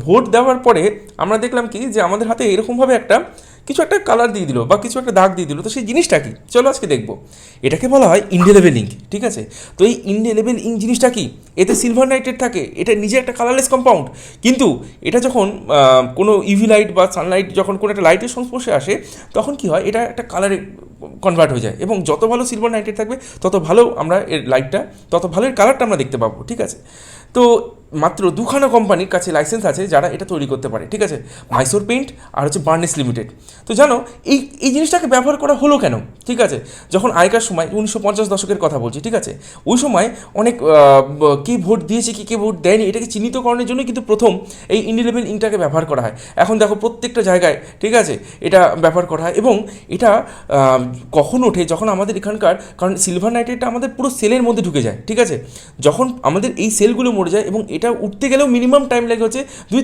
Vote দেওয়ার পরে আমরা দেখলাম কি যে আমাদের হাতে এরকমভাবে কিছু একটা কালার দিয়ে দিল বা কিছু একটা দাগ দিয়ে দিল। তো সেই জিনিসটা কি, চলো আজকে দেখবো। এটাকে বলা হয় ইনডেলেবল ইঙ্ক, ঠিক আছে। তো এই ইনডেলেবল ইঙ্ক জিনিসটা কি, এতে সিলভার নাইট্রেট থাকে, এটা নিজে একটা কালারলেস কম্পাউন্ড, কিন্তু এটা যখন কোনো ইভি লাইট বা সানলাইট যখন কোনো একটা লাইটের সংস্পর্শে আসে তখন কি হয়, এটা একটা কালারে কনভার্ট হয়ে যায়, এবং যত ভালো সিলভার নাইট্রেট থাকবে তত ভালো আমরা এর লাইটটা, তত ভালো এর কালারটা আমরা দেখতে পাবো, ঠিক আছে। তো মাত্র দুখানা কোম্পানির কাছে লাইসেন্স আছে যারা এটা তৈরি করতে পারে, ঠিক আছে, মাইসোর পেইন্ট আর হচ্ছে বার্নেস লিমিটেড। তো জানো এই এই জিনিসটাকে ব্যবহার করা হলো কেন, ঠিক আছে। যখন আগেকার সময় 1950 দশকের কথা বলছি, ঠিক আছে, ওই সময় অনেক কে ভোট দিয়েছে কে ভোট দেয়নি এটাকে চিহ্নিতকরণের জন্য কিন্তু প্রথম এই ইনডেলেবল ইঙ্কটাকে ব্যবহার করা হয়। এখন দেখো প্রত্যেকটা জায়গায়, ঠিক আছে, এটা ব্যবহার করা হয়, এবং এটা কখন ওঠে, যখন আমাদের এখানকার, কারণ সিলভার নাইট্রেটটা আমাদের পুরো সেলের মধ্যে ঢুকে যায়, ঠিক আছে, যখন আমাদের এই সেলগুলো মরে যায়, এবং এটা উঠতে গেলেও মিনিমাম টাইম লাগে হচ্ছে 2 থেকে